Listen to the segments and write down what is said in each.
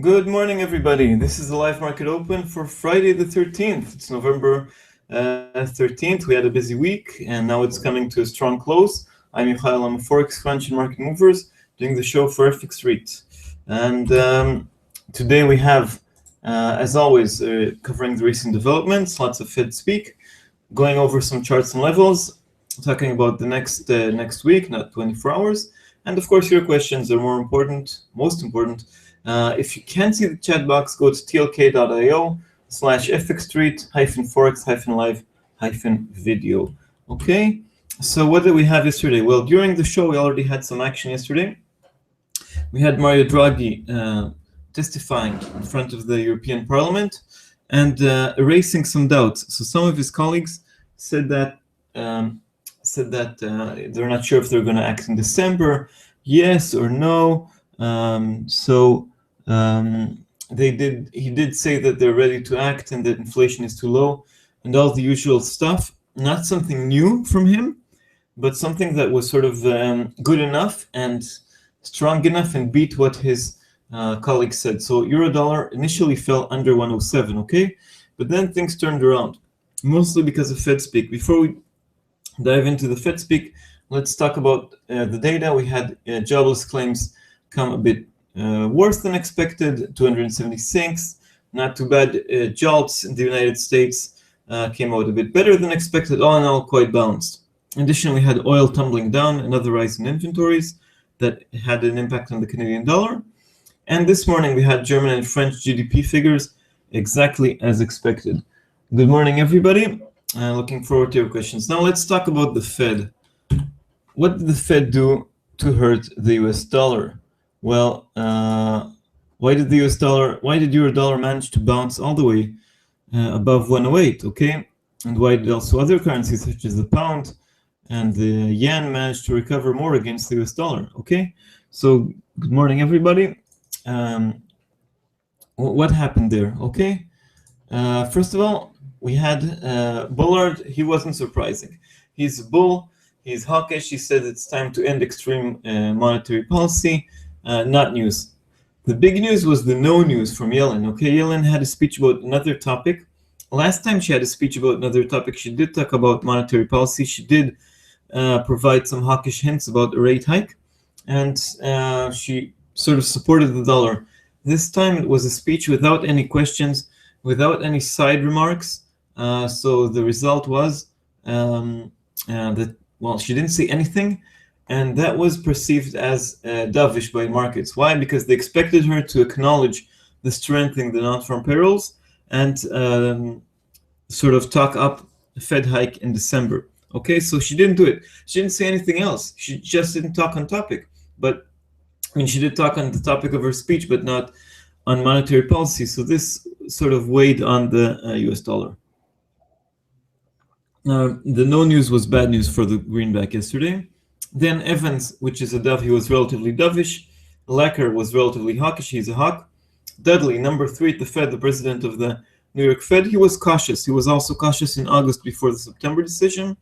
Good morning, everybody. This is the live market open for Friday the 13th. It's November 13th. We had a busy week, and now it's coming to a strong close. I'm Yohay, Elam, Forex expansion market movers, doing the show for FX REIT. And today we have, as always, covering the recent developments, lots of Fed speak, going over some charts and levels, talking about the next week, not 24 hours. And of course, your questions are most important. If you can't see the chat box, go to tlk.io/fxstreet-forex-live-video. Okay, so what did we have yesterday? Well, during the show, we already had some action yesterday. We had Mario Draghi testifying in front of the European Parliament and erasing some doubts. So some of his colleagues said that they're not sure if they're going to act in December, yes or no. He did say that they're ready to act and that inflation is too low and all the usual stuff. Not something new from him, but something that was sort of good enough and strong enough and beat what his colleagues said. So euro dollar initially fell under 107, okay? But then things turned around, mostly because of Fed speak. Before we dive into the Fed speak, let's talk about the data. We had jobless claims come a bit worse than expected, 276. Not too bad. JOLTS in the United States came out a bit better than expected. All in all, quite balanced. In addition, we had oil tumbling down, another rise in inventories that had an impact on the Canadian dollar. And this morning, we had German and French GDP figures exactly as expected. Good morning, everybody. Looking forward to your questions. Now, let's talk about the Fed. What did the Fed do to hurt the US dollar? Well, why did euro dollar manage to bounce all the way above 108? Okay, and why did also other currencies such as the pound and the yen manage to recover more against the US dollar? Okay, so good morning, everybody. What happened there? Okay, first of all, we had Bullard. He wasn't surprising. He's a bull. He's hawkish. He said it's time to end extreme monetary policy. Not news. The big news was the no news from Yellen. Okay, Yellen had a speech about another topic. Last time she had a speech about another topic, she did talk about monetary policy. She did provide some hawkish hints about a rate hike, and she sort of supported the dollar. This time it was a speech without any questions, without any side remarks. So the result was that, well, she didn't say anything, and that was perceived as dovish by markets. Why? Because they expected her to acknowledge the strength in the non-farm payrolls and sort of talk up a Fed hike in December. Okay, so she didn't do it. She didn't say anything else. She just didn't talk on topic. But I mean, she did talk on the topic of her speech, but not on monetary policy. So this sort of weighed on the US dollar. The no news was bad news for the greenback yesterday. Then Evans, which is a dove, he was relatively dovish. Lacker was relatively hawkish. He's a hawk. Dudley, number 3 at the Fed, the president of the New York Fed, he was cautious. He was also cautious in August before the September decision.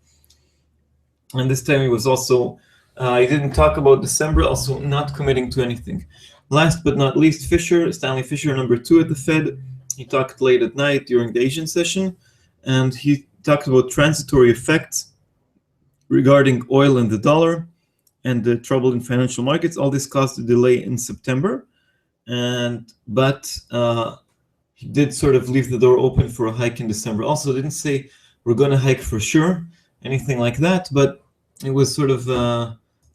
And this time he was also, he didn't talk about December, also not committing to anything. Last but not least, Stanley Fisher, number 2 at the Fed. He talked late at night during the Asian session, and he talked about transitory effects regarding oil and the dollar and the trouble in financial markets. All this caused a delay in September, but he did sort of leave the door open for a hike in December. Also didn't say we're going to hike for sure, anything like that, but it was sort of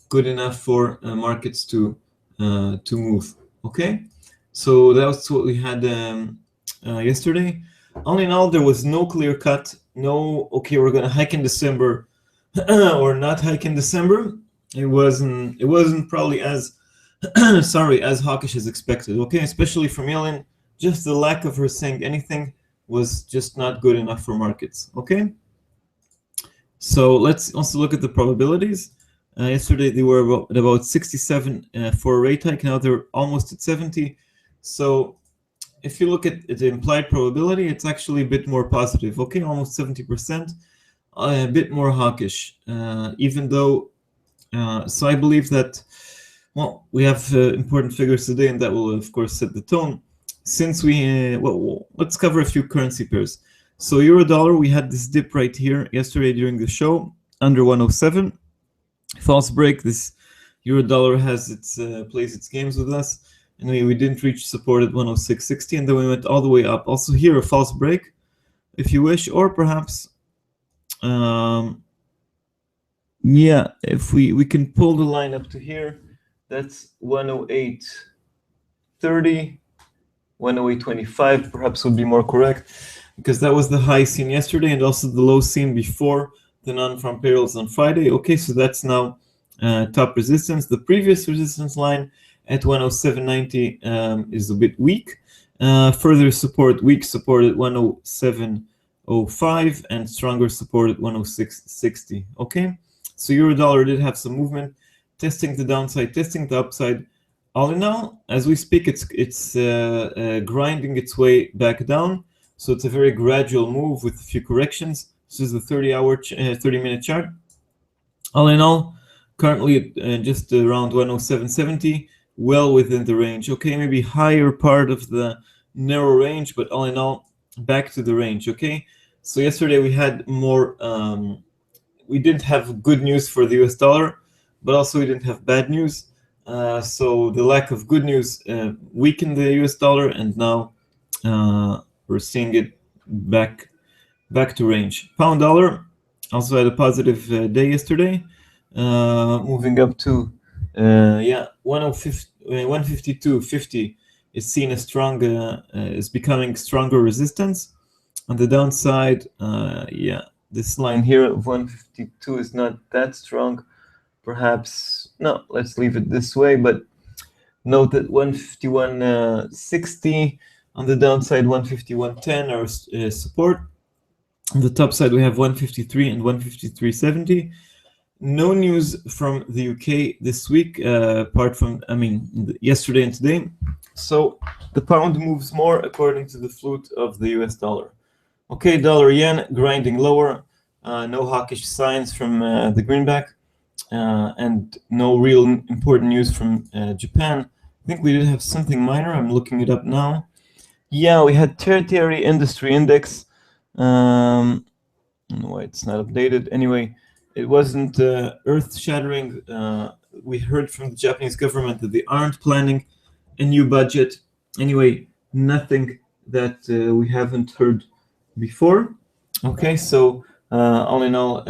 good enough for markets to move. Okay, so that's what we had yesterday. All in all, there was no clear cut, no, okay, we're going to hike in December or not hike in December. It wasn't probably as as hawkish as expected. Okay, especially from Yellen. Just the lack of her saying anything was just not good enough for markets. Okay, so let's also look at the probabilities. Yesterday they were at about 67 for a rate hike. Now they're almost at 70. So if you look at the implied probability, it's actually a bit more positive. Okay, almost 70%, a bit more hawkish. Even though, so I believe that, well, we have important figures today, and that will of course set the tone. since we, well, let's cover a few currency pairs. So euro dollar, we had this dip right here yesterday during the show, under 107. False break. This euro dollar has its plays its games with us. Anyway, we didn't reach support at 106.60, and then we went all the way up. Also here, a false break, if you wish, or perhaps, yeah, if we can pull the line up to here, that's 108.30, 108.25 perhaps would be more correct, because that was the high seen yesterday and also the low seen before the non-farm payrolls on Friday. Okay, so that's now top resistance. The previous resistance line at 107.90 is a bit weak. Further support, weak support at 107.05 and stronger support at 106.60. Okay, so euro dollar did have some movement, testing the downside, testing the upside. All in all, as we speak, it's grinding its way back down. So it's a very gradual move with a few corrections. This is the 30-minute chart. All in all, currently just around 107.70, well within the range. Okay, maybe higher part of the narrow range, but all in all, back to the range. Okay, so yesterday we had more. We didn't have good news for the US dollar, but also we didn't have bad news. So the lack of good news weakened the US dollar, and now we're seeing it back to range. Pound dollar also had a positive day yesterday, moving up to 152.50 is seen as strong, is becoming stronger resistance. On the downside, this line here of 152 is not that strong. Perhaps, no, let's leave it this way, but note that 151.60 on the downside, 151.10 are support. On the top side, we have 153 and 153.70. No news from the UK this week, apart from, yesterday and today. So the pound moves more according to the flute of the US dollar. Okay, dollar yen grinding lower. No hawkish signs from the greenback. And no real important news from Japan. I think we did have something minor. I'm looking it up now. Yeah, we had tertiary industry index. I don't know why it's not updated. Anyway, it wasn't earth-shattering. We heard from the Japanese government that they aren't planning a new budget. Anyway, nothing that we haven't heard before. Okay, so all in all,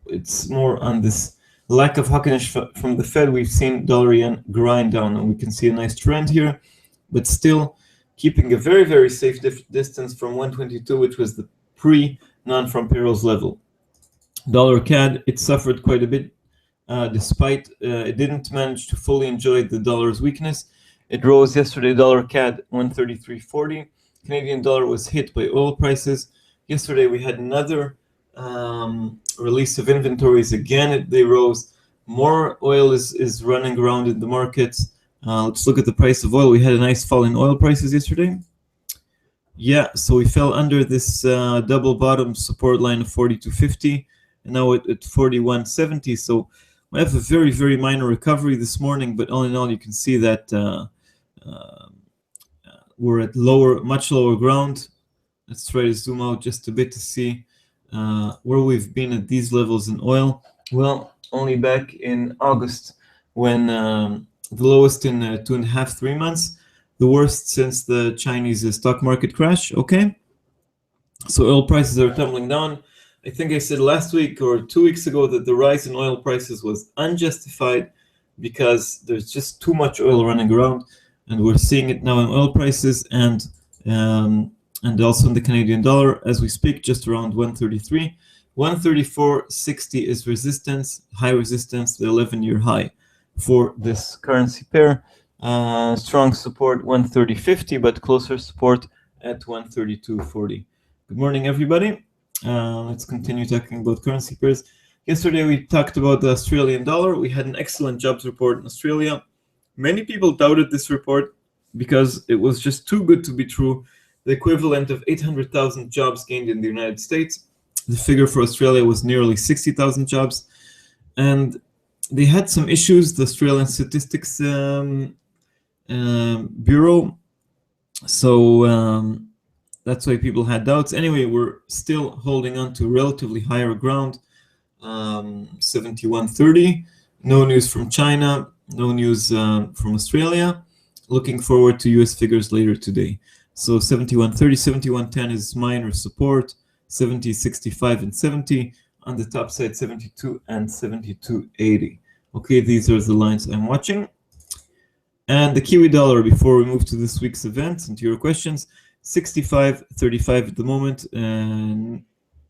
it's more on this lack of hawkishness from the Fed. We've seen dollar yen grind down, and we can see a nice trend here, but still keeping a very, very safe distance from 122, which was the pre-non-farm payrolls level. Dollar CAD, it suffered quite a bit, despite it didn't manage to fully enjoy the dollar's weakness. It rose yesterday, dollar CAD 133.40. Canadian dollar was hit by oil prices. Yesterday we had another release of inventories. Again, they rose. More oil is running around in the markets. Let's look at the price of oil. We had a nice fall in oil prices yesterday. Yeah, so we fell under this double bottom support line of 42.50, and now at 41.70. So we have a very, very minor recovery this morning, but all in all, you can see that we're at much lower ground. Let's try to zoom out just a bit to see where we've been at these levels in oil. Well, only back in August, when the lowest in 2.5, 3 months, the worst since the Chinese stock market crash. Okay, so oil prices are tumbling down. I think I said last week or 2 weeks ago that the rise in oil prices was unjustified because there's just too much oil running around, and we're seeing it now in oil prices and also in the Canadian dollar as we speak, just around 133. 134.60 is resistance, high resistance, the 11-year high for this currency pair. Strong support 130.50, but closer support at 132.40. Good morning, everybody. Let's continue talking about currency pairs. Yesterday we talked about the Australian dollar. We had an excellent jobs report in Australia. Many people doubted this report because it was just too good to be true. The equivalent of 800,000 jobs gained in the United States. The figure for Australia was nearly 60,000 jobs. And they had some issues. The Australian Statistics Bureau So that's why people had doubts. Anyway, we're still holding on to relatively higher ground. 71.30. No news from China. No news from Australia. Looking forward to US figures later today. So 71.30, 71.10 is minor support. 70.65 and 70. On the top side, 72 and 72.80. Okay, these are the lines I'm watching. And the Kiwi dollar, before we move to this week's events and to your questions, 65.35 at the moment, and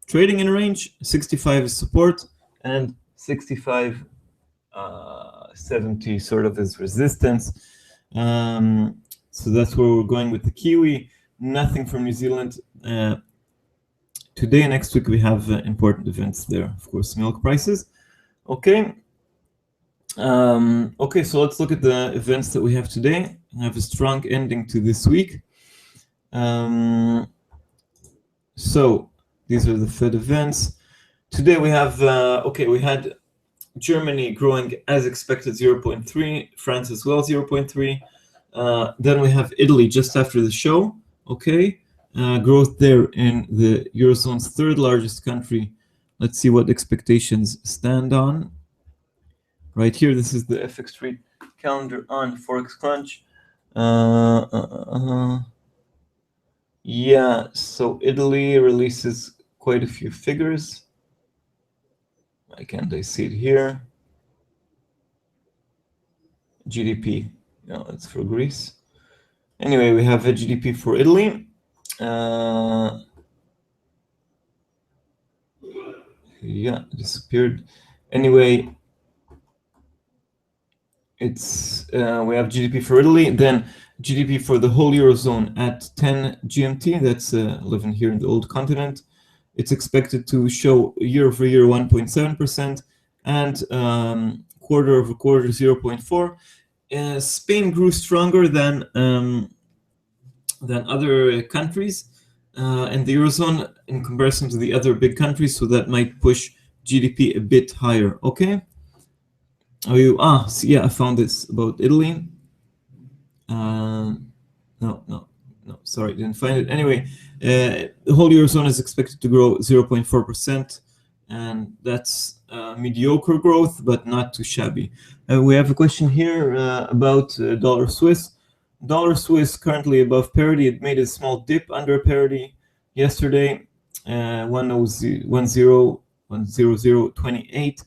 trading in range. 65 is support, and 65.70 sort of is resistance. So that's where we're going with the Kiwi. Nothing from New Zealand. Today and next week we have important events there. Of course, milk prices. Okay. Okay, so let's look at the events that we have today. We have a strong ending to this week. So these are the Fed events. Today we have, we had Germany growing as expected 0.3, France as well 0.3. Then we have Italy just after the show. Okay, growth there in the Eurozone's third largest country. Let's see what expectations stand on. Right here, this is the FX trade calendar on Forex Crunch. Yeah, so Italy releases quite a few figures. Why can't I see it here? GDP, no, it's for Greece. Anyway, we have a GDP for Italy. Yeah, disappeared. Anyway, it's we have GDP for Italy, then GDP for the whole Eurozone at 10 GMT, that's living here in the old continent. It's expected to show year-over-year 1.7% and quarter-over-quarter 0.4%. Spain grew stronger than other countries in the Eurozone in comparison to the other big countries, so that might push GDP a bit higher. Okay. So yeah, I found this about Italy. No, sorry, didn't find it. Anyway, the whole Eurozone is expected to grow 0.4%, and that's mediocre growth, but not too shabby. We have a question here about dollar Swiss. Dollar Swiss currently above parity. It made a small dip under parity yesterday, 100.28.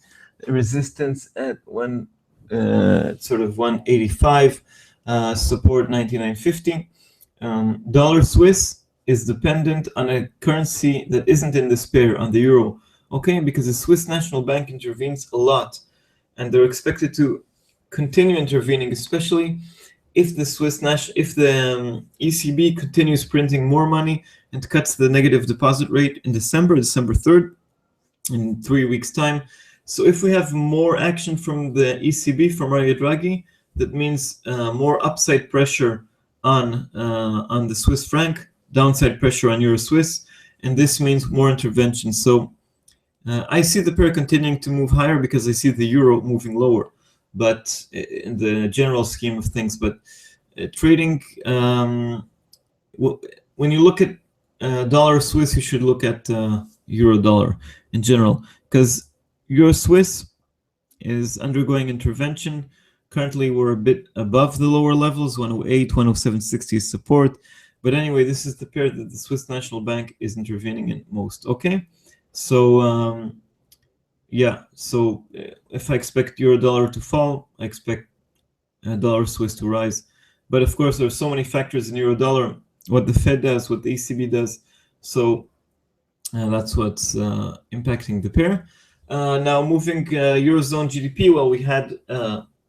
Resistance at sort of 185. Support 99.50. Dollar Swiss is dependent on a currency that isn't in this pair, on the euro. Okay, because the Swiss National Bank intervenes a lot, and they're expected to continue intervening, especially if the ECB continues printing more money and cuts the negative deposit rate in December 3rd, in 3 weeks' time. So if we have more action from the ECB, from Mario Draghi, that means more upside pressure on the Swiss franc, downside pressure on Euro Swiss, and this means more intervention. So I see the pair continuing to move higher because I see the euro moving lower, but in the general scheme of things. But trading, when you look at dollar Swiss, you should look at euro dollar in general, because Euro Swiss is undergoing intervention. Currently, we're a bit above the lower levels, 108, 107.60 is support. But anyway, this is the pair that the Swiss National Bank is intervening in most. Okay, so yeah, so if I expect euro dollar to fall, I expect dollar Swiss to rise. But of course, there are so many factors in euro dollar, what the Fed does, what the ECB does. So that's what's impacting the pair. Now moving Eurozone GDP, well, we had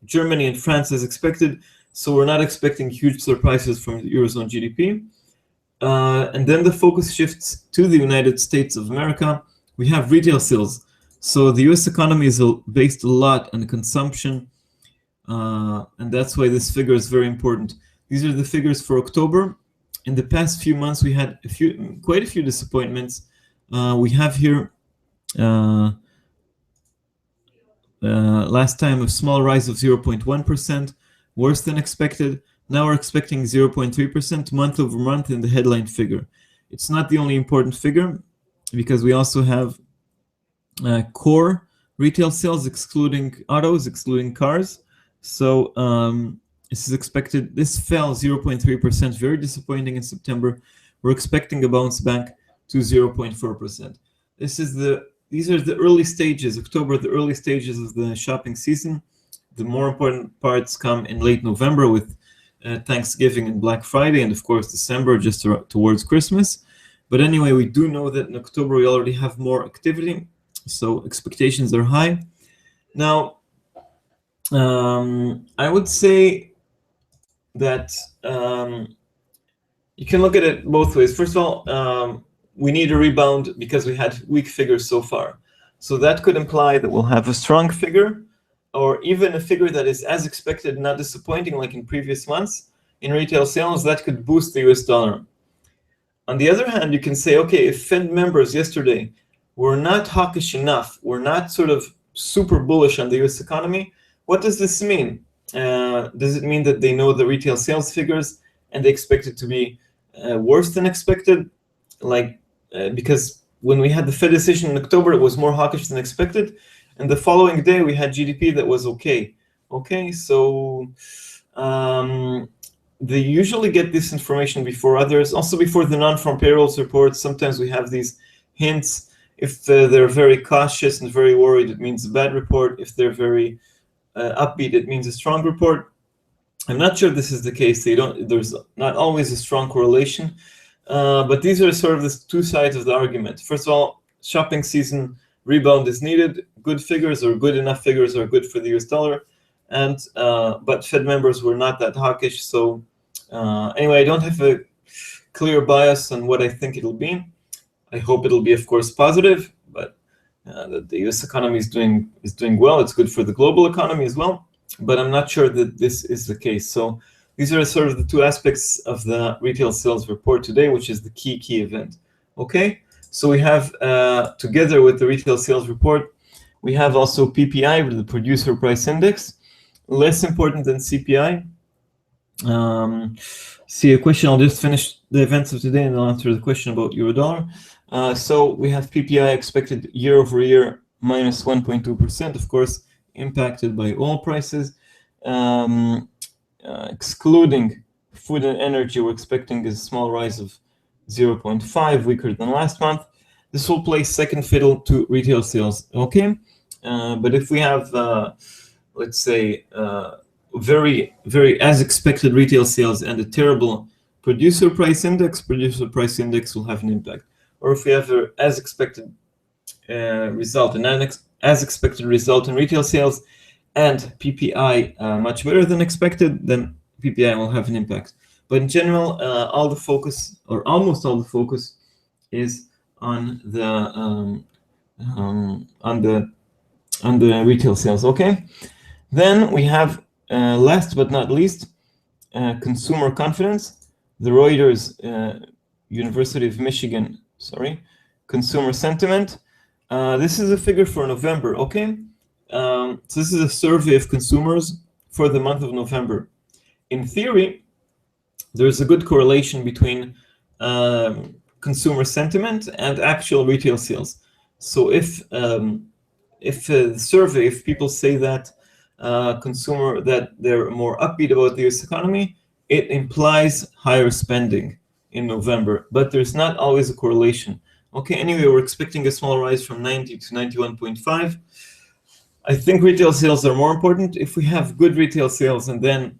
Germany and France as expected, so we're not expecting huge surprises from the Eurozone GDP. And then the focus shifts to the United States of America. We have retail sales. So the US economy is based a lot on consumption, and that's why this figure is very important. These are the figures for October. In the past few months, we had quite a few disappointments. We have here last time a small rise of 0.1%, worse than expected. Now we're expecting 0.3% month over month in the headline figure. It's not the only important figure because we also have core retail sales excluding autos, excluding cars. So this is expected. This fell 0.3%, very disappointing in September. We're expecting a bounce back to 0.4%. These are the early stages. October, the early stages of the shopping season. The more important parts come in late November with Thanksgiving and Black Friday, and of course December just towards Christmas. But anyway, we do know that in October we already have more activity, so expectations are high. Now, I would say that you can look at it both ways. First of all, we need a rebound because we had weak figures so far. So that could imply that we'll have a strong figure, or even a figure that is as expected, not disappointing like in previous months in retail sales. That could boost the US dollar. On the other hand, you can say, okay, if Fed members yesterday were not hawkish enough, were not sort of super bullish on the US economy, what does this mean? Does it mean that they know the retail sales figures and they expect it to be worse than expected? Because when we had the Fed decision in October, it was more hawkish than expected. And the following day, we had GDP that was okay. Okay, so they usually get this information before others, also before the non-farm payrolls reports. Sometimes we have these hints. If they're very cautious and very worried, it means a bad report. If they're very upbeat, it means a strong report. I'm not sure this is the case. There's not always a strong correlation, but these are sort of the two sides of the argument. First of all, shopping season rebound is needed. Good figures or good enough figures are good for the US dollar, and but Fed members were not that hawkish. So anyway, I don't have a clear bias on what I think it'll be. I hope it'll be, of course, positive, but that the US economy is doing well. It's good for the global economy as well, but I'm not sure that this is the case. So these are sort of the two aspects of the retail sales report today, which is the key event. Okay, so we have together with the retail sales report, we have also PPI, the producer price index, less important than CPI. See a question. I'll just finish the events of today and I'll answer the question about euro dollar. So we have PPI expected year over year minus 1.2%, of course, impacted by oil prices. Excluding food and energy, we're expecting a small rise of 0.5, weaker than last month. This will play second fiddle to retail sales, okay? But if we have, let's say, very as expected retail sales and a terrible producer price index will have an impact. Or if we have an as expected result, an as expected result in retail sales and PPI much better than expected, then PPI will have an impact. But in general, all the focus, or almost all the focus, is on the retail sales. Okay. Then we have last but not least, consumer confidence. The Reuters University of Michigan, consumer sentiment. This is a figure for November. Okay. So this is a survey of consumers for the month of November. In theory, there's a good correlation between consumer sentiment and actual retail sales. So if people say that that they're more upbeat about the US economy, it implies higher spending in November, but there's not always a correlation. Okay, anyway, we're expecting a small rise from 90 to 91.5. I think retail sales are more important. If we have good retail sales and then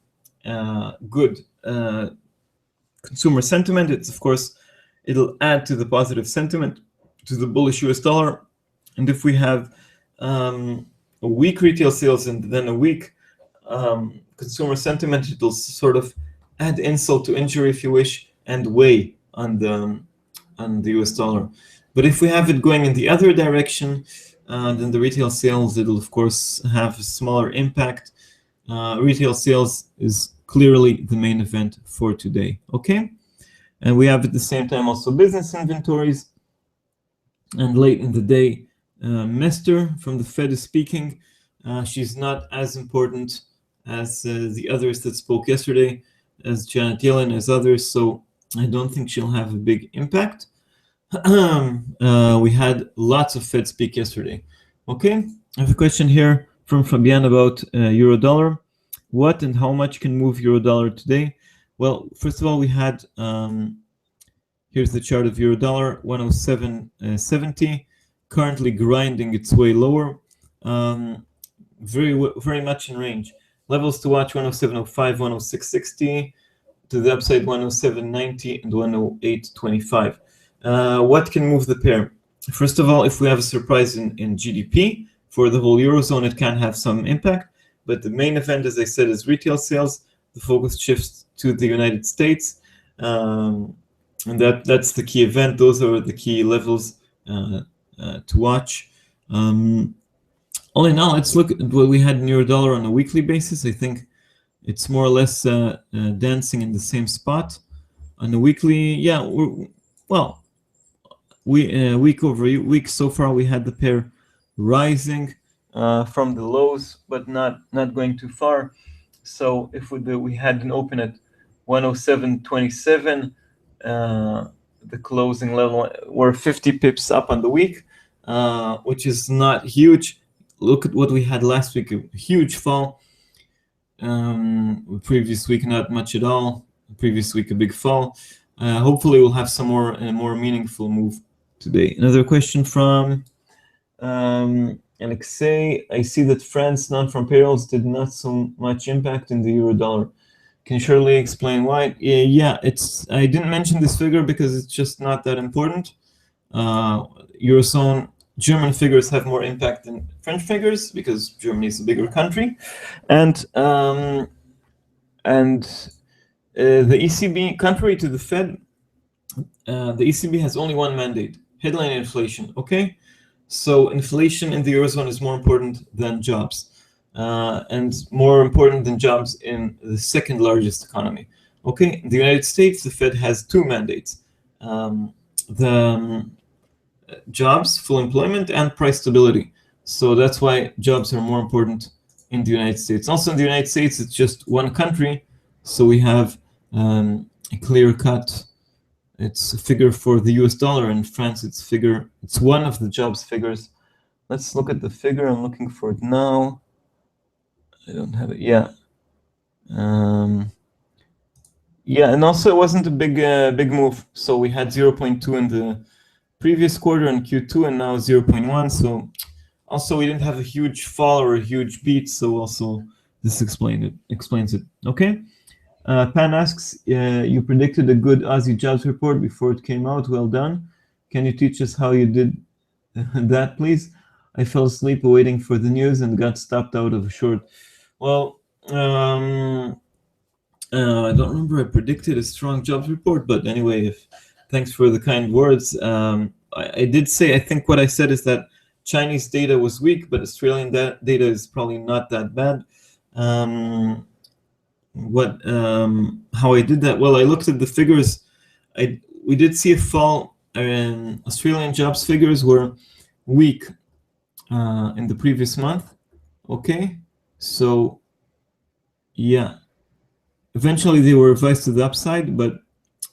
good consumer sentiment, it'll add to the positive sentiment, to the bullish US dollar. And if we have a weak retail sales and then a weak consumer sentiment, it'll sort of add insult to injury, if you wish, and weigh on the US dollar. But if we have it going in the other direction, then the retail sales, it'll of course have a smaller impact. Retail sales is clearly the main event for today. Okay, and we have at the same time also business inventories. And late in the day, Mester from the Fed is speaking. She's not as important as the others that spoke yesterday. as Janet Yellen as others, so I don't think she'll have a big impact. We had lots of Fed speak yesterday. Okay, I have a question here from Fabian about euro dollar. What and how much can move euro dollar today? Well, first of all, we had here's the chart of euro dollar, 107.70, currently grinding its way lower, very much in range. Levels to watch: 107.05, 106.60, to the upside 107.90 and 108.25. What can move the pair? First of all, if we have a surprise in GDP for the whole Eurozone, it can have some impact. But the main event, as I said, is retail sales. The focus shifts to the United States. And that's the key event. Those are the key levels to watch. All in all, let's look at what we had in euro dollar on a weekly basis. I think it's more or less dancing in the same spot. On the weekly, yeah, week over week so far we had the pair rising from the lows, but not going too far. So if we had an open at 107.27, the closing level were 50 pips up on the week, which is not huge. Look at what we had last week, a huge fall. Previous week not much at all. Previous week a big fall. Hopefully we'll have some more meaningful move today. Another question from Alexei. I see that France non-farm payrolls did not so much impact in the euro dollar. Can you surely explain why? Yeah, I didn't mention this figure because it's just not that important. Eurozone German figures have more impact than French figures because Germany is a bigger country, and the ECB, contrary to the Fed, the ECB has only one mandate: headline inflation. Okay, so inflation in the Eurozone is more important than jobs. And more important than jobs in the second largest economy. Okay, in the United States, the Fed has two mandates: the jobs, full employment, and price stability. So that's why jobs are more important in the United States. Also, in the United States, it's just one country, so we have a clear cut. It's a figure for the US dollar. In France, it's one of the jobs figures. Let's look at the figure. I'm looking for it now. I don't have it. Yeah. Yeah, and also it wasn't a big move. So we had 0.2 in the previous quarter in Q2, and now 0.1. So also we didn't have a huge fall or a huge beat. So also this explains it. Okay. Pan asks, you predicted a good Aussie jobs report before it came out. Well done. Can you teach us how you did that, please? I fell asleep waiting for the news and got stopped out of a short. Well, I don't remember I predicted a strong jobs report, but anyway, thanks for the kind words. I did say, I think what I said is that Chinese data was weak, but Australian data is probably not that bad. How I did that? Well, I looked at the figures. We did see a fall. Australian jobs figures were weak in the previous month. Okay. So, yeah, eventually they were revised to the upside, but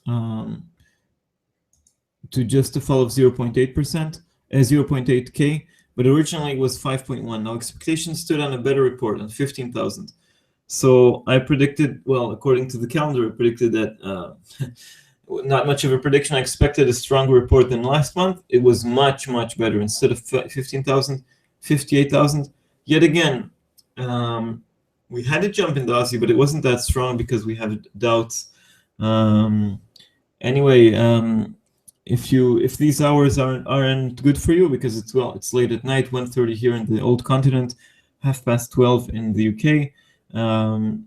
to just a fall of 0.8%, 0.8K, but originally it was 5.1. Now expectations stood on a better report on 15,000. So I predicted, well, according to the calendar, I predicted that not much of a prediction. I expected a stronger report than last month. It was much better. Instead of 15,000, 58,000. Yet again, we had a jump in the Aussie, but it wasn't that strong because we have doubts. Anyway, if these hours aren't good for you because it's late at night, 1:30 here in the old continent, 12:30 in the UK.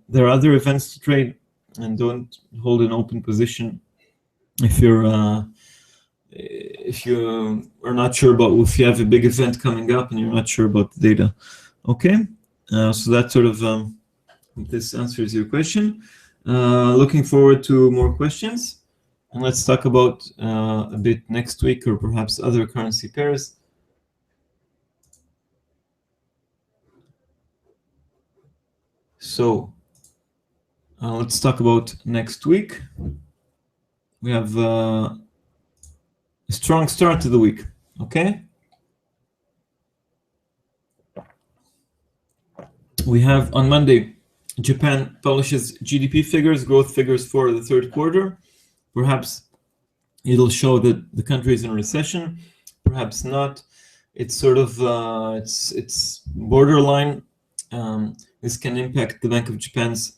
There are other events to trade, and don't hold an open position if you are not sure about if you have a big event coming up and you're not sure about the data. Okay, so that sort of this answers your question. Looking forward to more questions, and let's talk about a bit next week or perhaps other currency pairs. So Let's talk about next week. We have a strong start to the week, okay? We have on Monday, Japan publishes GDP figures, growth figures for the third quarter. Perhaps it'll show that the country is in recession, perhaps not. It's sort of it's borderline. This can impact the Bank of Japan's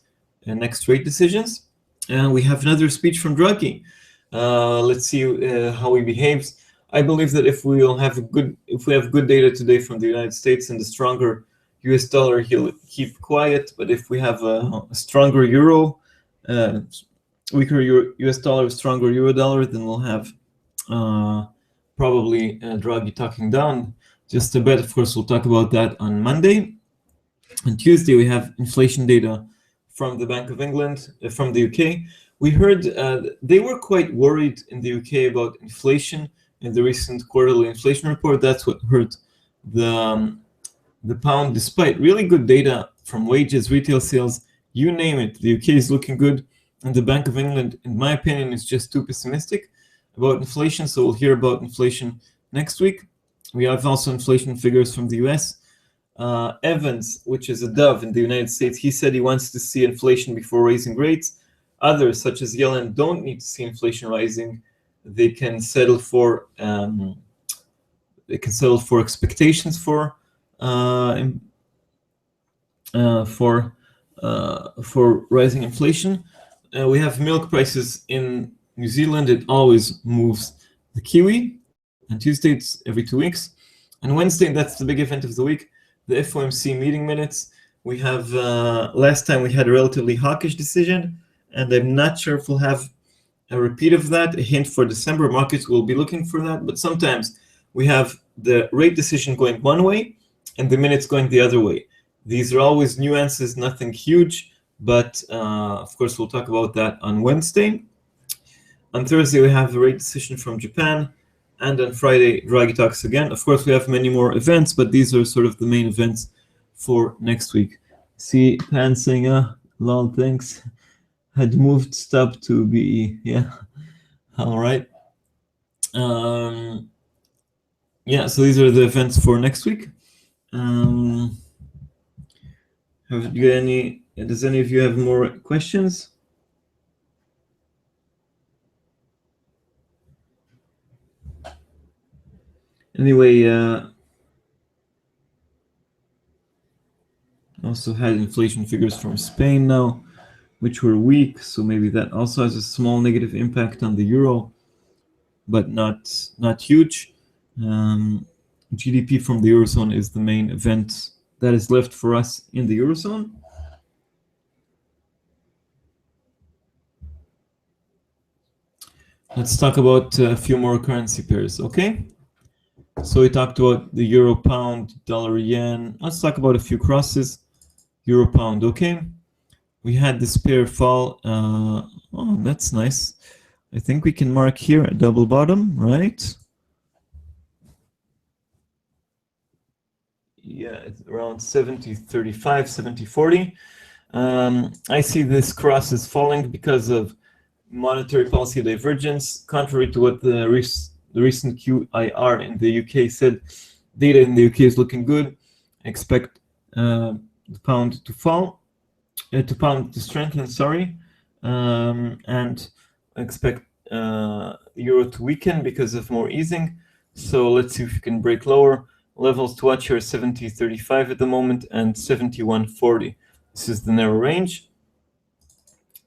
next rate decisions. And we have another speech from Draghi. Let's see how he behaves. I believe that if we have good data today from the United States and the stronger US dollar, he'll keep quiet. But if we have a stronger euro, weaker US dollar, stronger euro dollar, then we'll have probably Draghi talking down just a bit. Of course, we'll talk about that on Monday. On Tuesday, we have inflation data from the Bank of England, from the UK. We heard they were quite worried in the UK about inflation in the recent quarterly inflation report. That's what hurt the pound, despite really good data from wages, retail sales, you name it. The UK is looking good, and the Bank of England, in my opinion, is just too pessimistic about inflation. So we'll hear about inflation next week. We have also inflation figures from the US. Evans, which is a dove in the United States, he said he wants to see inflation before raising rates. Others, such as Elam, don't need to see inflation rising. They can settle for expectations for rising inflation. We have milk prices in New Zealand. It always moves the kiwi. On Tuesday, it's every 2 weeks. On Wednesday, that's the big event of the week, the FOMC meeting minutes. We have last time we had a relatively hawkish decision, and I'm not sure if we'll have a repeat of that. A hint for December, markets will be looking for that. But sometimes we have the rate decision going one way and the minutes going the other way. These are always nuances, nothing huge, but of course we'll talk about that on Wednesday. On Thursday, we have a rate decision from Japan. And on Friday, Draghi talks again. Of course, we have many more events, but these are sort of the main events for next week. See, Pan saying, lol, thanks. Had moved stop to BE. Yeah. All right. Yeah, so these are the events for next week. Have you any? Does any of you have more questions? Anyway, also had inflation figures from Spain now, which were weak, so maybe that also has a small negative impact on the euro, but not huge. GDP from the Eurozone is the main event that is left for us in the Eurozone. Let's talk about a few more currency pairs, okay? So we talked about the euro, pound, dollar, yen. Let's talk about a few crosses. Euro, pound, okay? We had this pair fall. Oh, that's nice. I think we can mark here a double bottom, right? Yeah, it's around 70.35, 70.40. I see this cross is falling because of monetary policy divergence, contrary to what the recent QIR in the UK said. Data in the UK is looking good. I expect the pound to fall, to strengthen, sorry, and I expect euro to weaken because of more easing. So let's see if we can break lower. Levels to watch here: 70.35 at the moment and 71.40. This is the narrow range.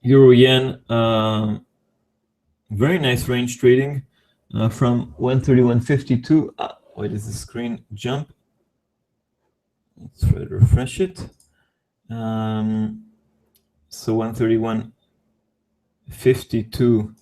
Euro yen, very nice range trading from 131.50 to why does the screen jump? Let's try to refresh it. So 131.50 to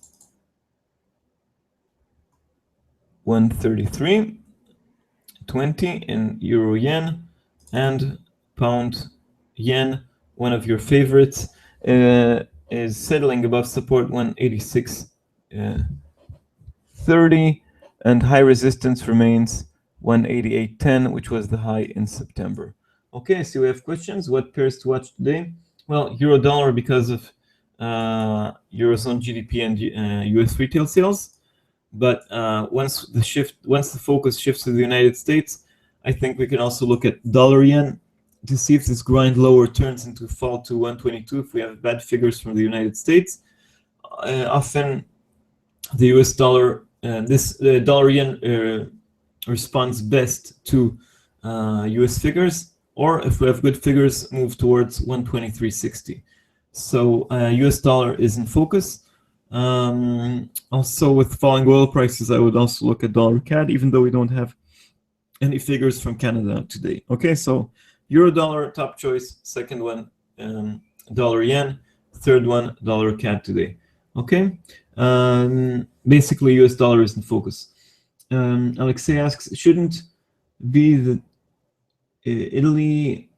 133.20 in euro yen, and pound yen, one of your favorites, is settling above support 186.30, and high resistance remains 188.10, which was the high in September. Okay, so we have questions. What pairs to watch today? Well, euro dollar, because of Eurozone GDP and US retail sales. But once the focus shifts to the United States, I think we can also look at dollar yen to see if this grind lower turns into fall to 122 if we have bad figures from the United States. Often the US dollar, dollar yen responds best to US figures, or if we have good figures, move towards 123.60. So US dollar is in focus. Also with falling oil prices, I would also look at dollar CAD, even though we don't have any figures from Canada today. Okay, so euro dollar top choice, second one dollar yen, third one dollar CAD today. Okay, basically US dollar is in focus. Alexei asks, shouldn't be the Italy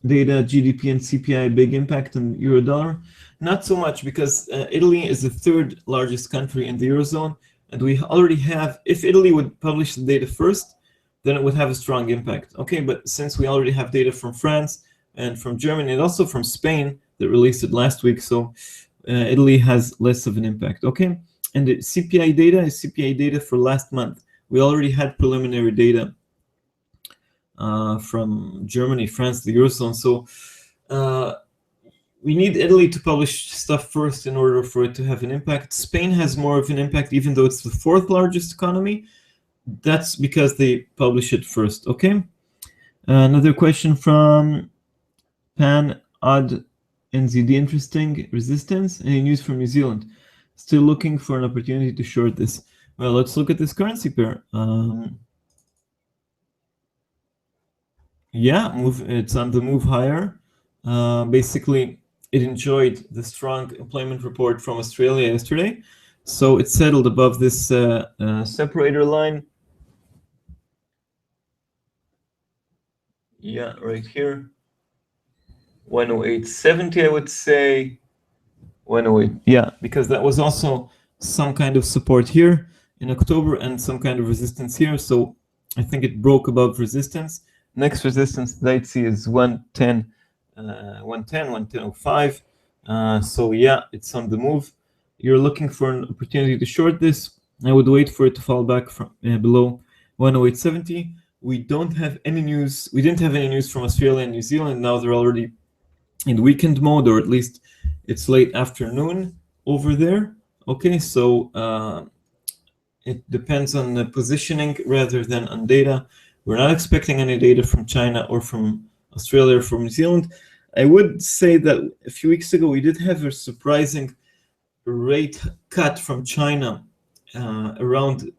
data, GDP and CPI big impact on euro dollar? Not so much, because Italy is the third largest country in the Eurozone, and we already have, if Italy would publish the data first, then it would have a strong impact. Okay, but since we already have data from France and from Germany and also from Spain that released it last week, so Italy has less of an impact. Okay, and the CPI data is CPI data for last month. We already had preliminary data from Germany, France, the Eurozone. So we need Italy to publish stuff first in order for it to have an impact. Spain has more of an impact, even though it's the fourth largest economy. That's because they publish it first. Okay. Another question from Pan Odd NZD. Interesting resistance. Any news from New Zealand? Still looking for an opportunity to short this. Well, let's look at this currency pair. Yeah, it's on the move higher. Basically, it enjoyed the strong employment report from Australia yesterday, so it settled above this separator line. Yeah, right here, 108.70, I would say. 108. Yeah, because that was also some kind of support here in October and some kind of resistance here. So I think it broke above resistance. Next resistance that I'd see is 110, 110.05. So yeah, it's on the move. You're looking for an opportunity to short this. I would wait for it to fall back from below 108.70. We don't have any news. We didn't have any news from Australia and New Zealand. Now they're already in weekend mode, or at least it's late afternoon over there. Okay, so it depends on the positioning rather than on data. We're not expecting any data from China or from Australia or from New Zealand. I would say that a few weeks ago we did have a surprising rate cut from China around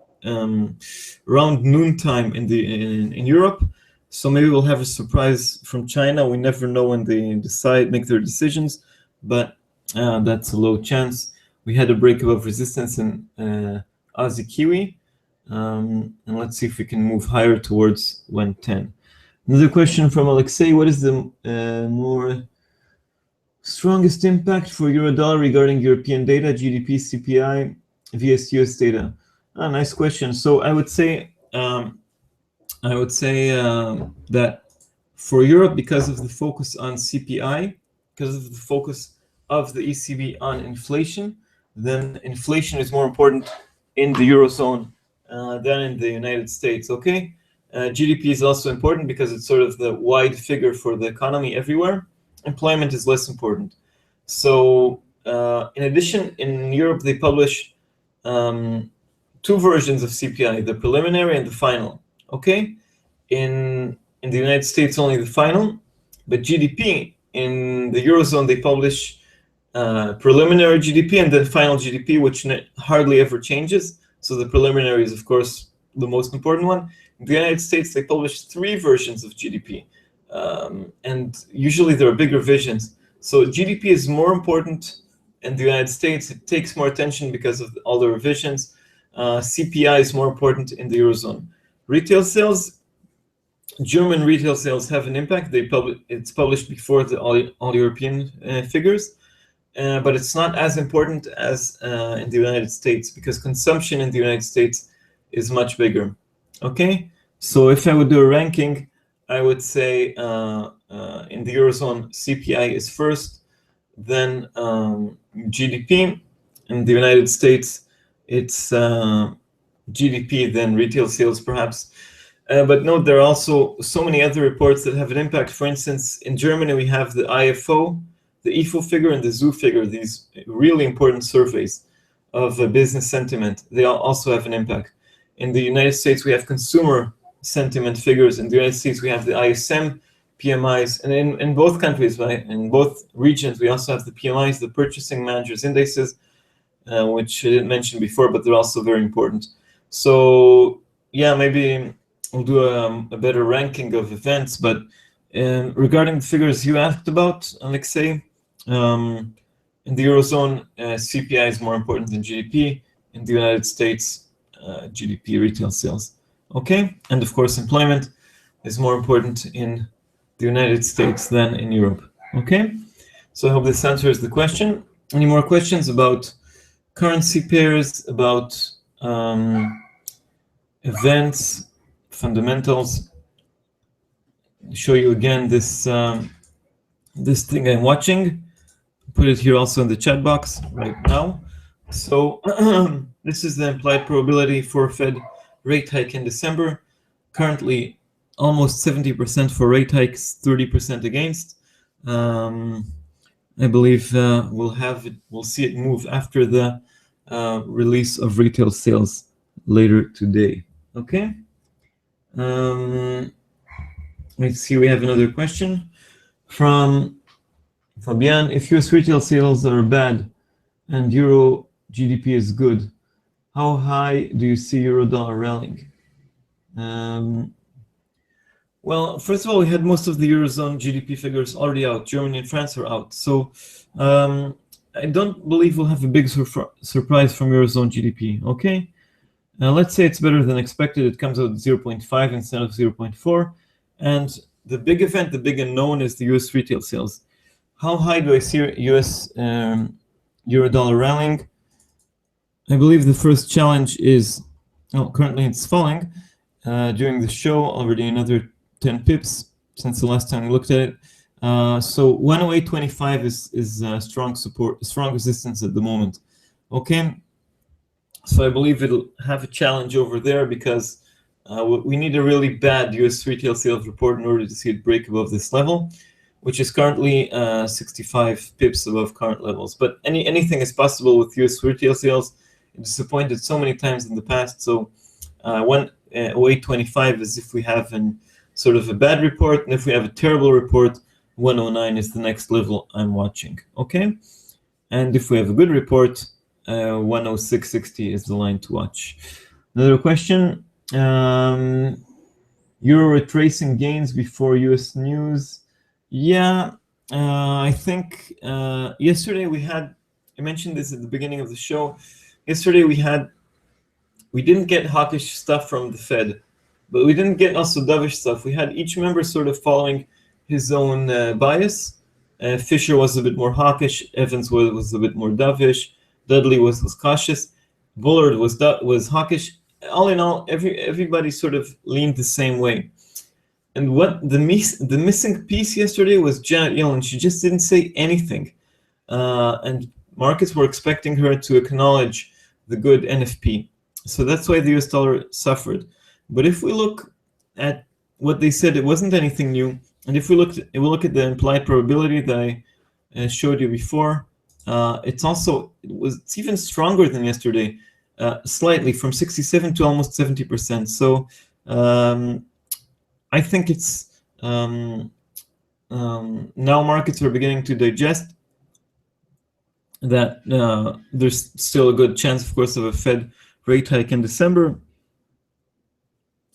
noontime in Europe. So maybe we'll have a surprise from China. We never know when they make their decisions, but that's a low chance. We had a break above resistance in Aussie Kiwi, and let's see if we can move higher towards 110. Another question from Alexei: what is the more strongest impact for euro dollar regarding European data, GDP, CPI, vs US data? Nice question. So I would say that for Europe, because of the focus on CPI, because of the focus of the ECB on inflation, then inflation is more important in the Eurozone than in the United States. Okay, GDP is also important because it's sort of the wide figure for the economy everywhere. Employment is less important. So in addition, in Europe, they publish two versions of CPI, the preliminary and the final. Okay, in the United States only the final, but GDP in the Eurozone they publish preliminary GDP and then final GDP, which hardly ever changes. So the preliminary is of course the most important one. In the United States they publish three versions of GDP, and usually there are big revisions. So GDP is more important in the United States. It takes more attention because of all the revisions. CPI is more important in the Eurozone. Retail sales, German retail sales have an impact. It's published before the all European figures, but it's not as important as in the United States because consumption in the United States is much bigger. Okay, so if I would do a ranking, I would say in the Eurozone CPI is first, then GDP. In the United States, it's GDP, then retail sales perhaps. But note, there are also so many other reports that have an impact. For instance, in Germany, we have the IFO, the IFO figure, and the ZU figure, these really important surveys of business sentiment. They also have an impact. In the United States, we have consumer sentiment figures. In the United States, we have the ISM PMIs. And in both countries, right, in both regions, we also have the PMIs, the purchasing managers indices, which I didn't mention before, but they're also very important. So yeah, maybe we'll do a better ranking of events. But regarding the figures you asked about, Alexei, in the Eurozone, CPI is more important than GDP. In the United States, GDP, retail sales. Okay, and of course, employment is more important in the United States than in Europe. Okay, so I hope this answers the question. Any more questions about currency pairs, about events, fundamentals? I'll show you again this this thing I'm watching. Put it here also in the chat box right now. So this is the implied probability for Fed rate hike in December. Currently, almost 70% for rate hikes, 30% against. I believe we'll see it move after the release of retail sales later today. Okay. Let's see. We have another question from Fabian. If US retail sales are bad and Euro GDP is good, how high do you see Euro dollar rallying? Well, first of all, we had most of the Eurozone GDP figures already out. Germany and France are out. So I don't believe we'll have a big surprise from Eurozone GDP. Okay. Let's say it's better than expected. It comes out 0.5 instead of 0.4. And the big event, the big unknown, is the US retail sales. How high do I see US Euro dollar rallying? I believe the first challenge is, currently it's falling. During the show, already another 10 pips since the last time we looked at it. So 108.25 is strong support, strong resistance at the moment. Okay. So I believe it'll have a challenge over there because we need a really bad US retail sales report in order to see it break above this level, which is currently 65 pips above current levels. But anything is possible with US retail sales. It disappointed so many times in the past. So 108.25 is if we have sort of a bad report, and if we have a terrible report, 109 is the next level I'm watching. Okay, and if we have a good report, 106.60 is the line to watch. Another question. Euro retracing gains before US news. Yeah, I think yesterday I mentioned this at the beginning of the show. Yesterday we didn't get hawkish stuff from the Fed, but we didn't get also dovish stuff. We had each member sort of following his own bias. Fisher was a bit more hawkish. Evans was a bit more dovish. Dudley was cautious. Bullard was hawkish. All in all, everybody sort of leaned the same way. And what the missing piece yesterday was Janet Yellen. She just didn't say anything, and markets were expecting her to acknowledge the good NFP. So that's why the US dollar suffered. But if we look at what they said, it wasn't anything new. And if we look at the implied probability that I showed you before, it's even stronger than yesterday, slightly, from 67 to almost 70%. So I think it's now markets are beginning to digest that there's still a good chance, of course, of a Fed rate hike in December,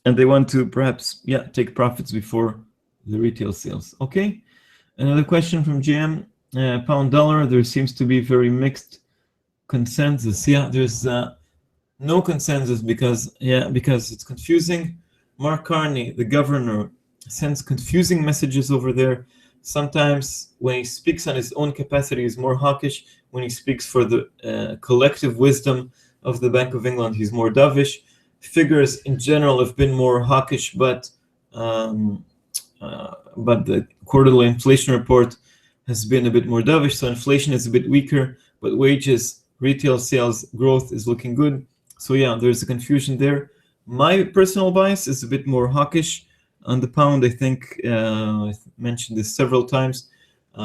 and they want to perhaps take profits before the retail sales. Okay, another question from GM. Pound dollar, there seems to be very mixed consensus. There's no consensus because it's confusing. Mark Carney, the governor, sends confusing messages over there. Sometimes when he speaks on his own capacity, he's more hawkish. When he speaks for the collective wisdom of the Bank of England, he's more dovish. Figures in general have been more hawkish, but the quarterly inflation report has been a bit more dovish, so inflation is a bit weaker. but wages, retail sales growth is looking good. So yeah, there's a confusion there. My personal bias is a bit more hawkish on the pound. I think I mentioned this several times.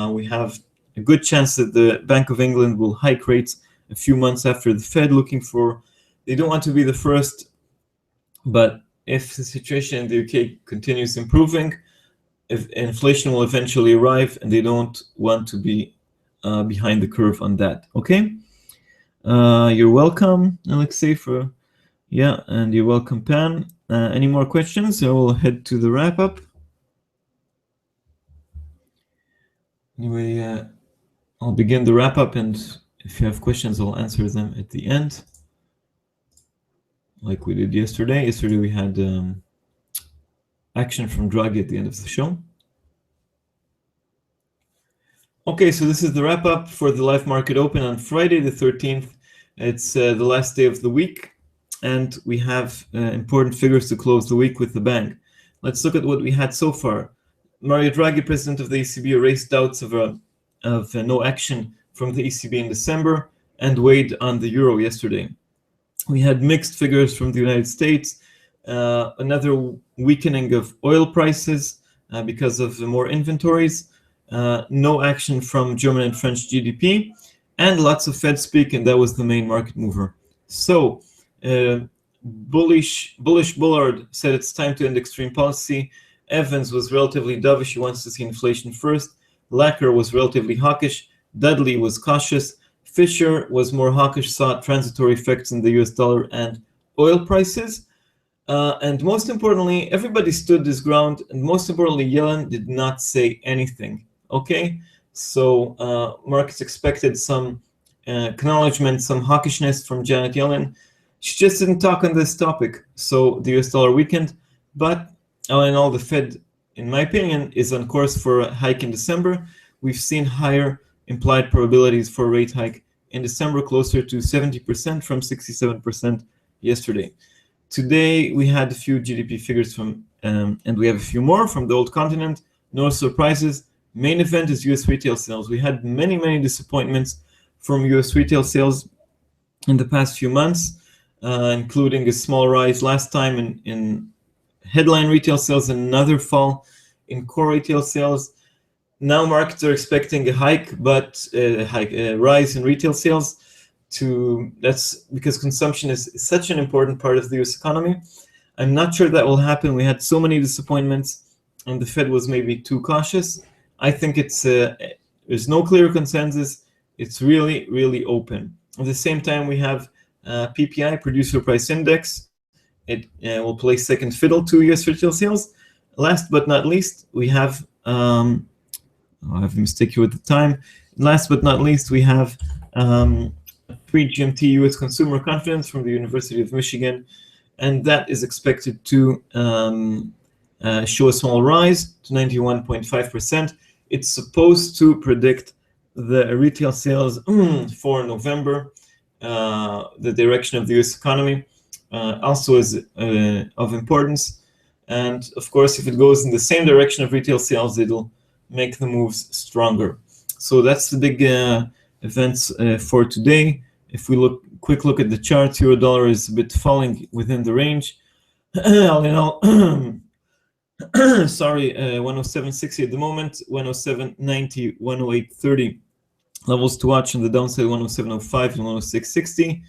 We have a good chance that the Bank of England will hike rates a few months after the Fed, they don't want to be the first, but if the situation in the UK continues improving, if inflation will eventually arrive, and they don't want to be behind the curve on that. Okay, you're welcome, Alexei, and you're welcome, Pan. Any more questions? I will head to the wrap up. Anyway, I'll begin the wrap up, and if you have questions, I'll answer them at the end, like we did yesterday. Yesterday we had action from Draghi at the end of the show. Okay, so this is the wrap up for the live market open on Friday the 13th. It's the last day of the week, and we have important figures to close the week with the bang. Let's look at what we had so far. Mario Draghi, president of the ECB, erased doubts of no action from the ECB in December and weighed on the euro yesterday. We had mixed figures from the United States, another weakening of oil prices because of more inventories, no action from German and French GDP, and lots of Fed speak, and that was the main market mover. So bullish Bullard said it's time to end extreme policy. Evans was relatively dovish, he wants to see inflation first. Lacker was relatively hawkish. Dudley was cautious. Fisher was more hawkish, saw transitory effects in the US dollar and oil prices. And most importantly, everybody stood his ground, and most importantly, Yellen did not say anything. Okay, so markets expected some acknowledgement, some hawkishness from Janet Yellen. She just didn't talk on this topic, so the US dollar weakened. But all in all, the Fed, in my opinion, is on course for a hike in December. We've seen higher implied probabilities for a rate hike in December, closer to 70% from 67% yesterday. Today, we had a few GDP figures from, and we have a few more from the old continent. No surprises. Main event is US retail sales. We had many disappointments from US retail sales in the past few months, including a small rise last time in headline retail sales and another fall in core retail sales. Now markets are expecting a hike, but a rise in retail sales. That's because consumption is such an important part of the US economy. I'm not sure that will happen. We had so many disappointments, and the Fed was maybe too cautious. I think there's no clear consensus. It's really open. At the same time, we have PPI, Producer Price Index. It will play second fiddle to US retail sales. Last but not least, we have, I have a mistake here with the time. Last but not least, we have pre-GMT US consumer confidence from the University of Michigan, and that is expected to show a small rise to 91.5%. It's supposed to predict the retail sales for November, the direction of the US economy. Also is of importance, and of course, if it goes in the same direction of retail sales, it'll make the moves stronger. So that's the big events for today. If we quick look at the charts, euro dollar is a bit falling within the range. All in all, sorry, 107.60 at the moment, 107.90, 108.30. Levels to watch on the downside, 107.05 and 106.60.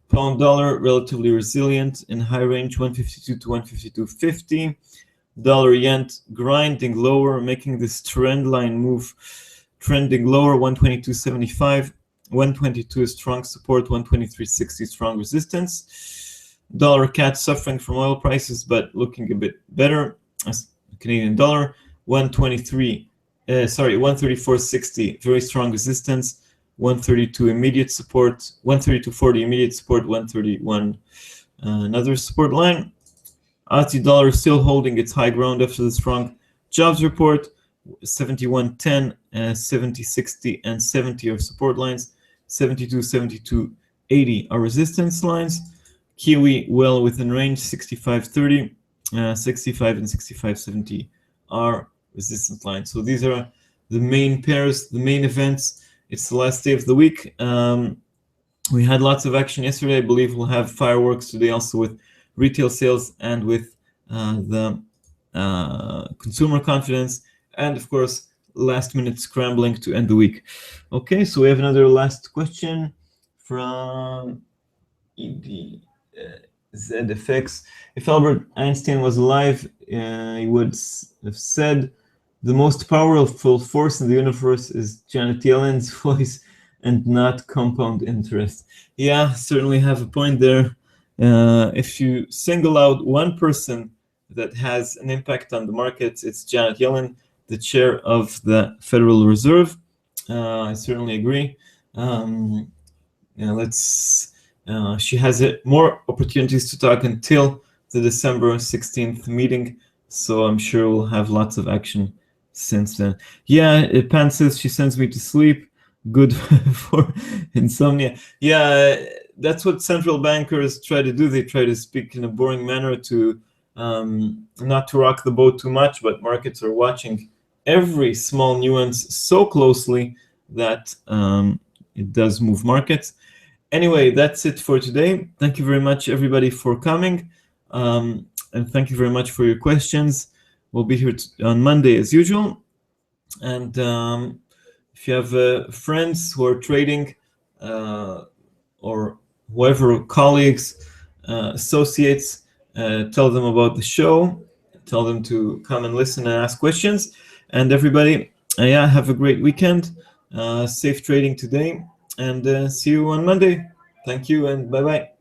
Pound dollar relatively resilient in high range, 152 to 152.50. Dollar yen grinding lower, making this trend line move, trending lower, 122.75. 122 is strong support, 123.60 strong resistance. Dollar CAD suffering from oil prices, but looking a bit better. As Canadian dollar, 134.60, very strong resistance. 132 immediate support, 132.40 immediate support, 131 another support line. Aussie dollar still holding its high ground after the strong jobs report. 71.10, 70.60, and 70 are support lines. 72, 72, 80 are resistance lines. Kiwi well within range, 65.30, 65 and 65.70 are resistance lines. So these are the main pairs, the main events. It's the last day of the week. We had lots of action yesterday. I believe we'll have fireworks today also with retail sales and with the consumer confidence, and of course last minute scrambling to end the week. Okay, so we have another last question from ZFX. If Albert Einstein was alive, he would have said the most powerful force in the universe is Janet Yellen's voice and not compound interest. Yeah, certainly have a point there. If you single out one person that has an impact on the markets, it's Janet Yellen, the chair of the Federal Reserve. I certainly agree. She has more opportunities to talk until the December 16th meeting, so I'm sure we'll have lots of action since then. Yeah, Pan says she sends me to sleep. Good for insomnia. Yeah, that's what central bankers try to do. They try to speak in a boring manner to not to rock the boat too much, but markets are watching every small nuance so closely that it does move markets. Anyway, that's it for today. Thank you very much, everybody, for coming. And thank you very much for your questions. We'll be here on Monday as usual. And if you have friends who are trading or whoever, colleagues, associates, tell them about the show. Tell them to come and listen and ask questions. And everybody, have a great weekend. Safe trading today. And see you on Monday. Thank you and bye-bye.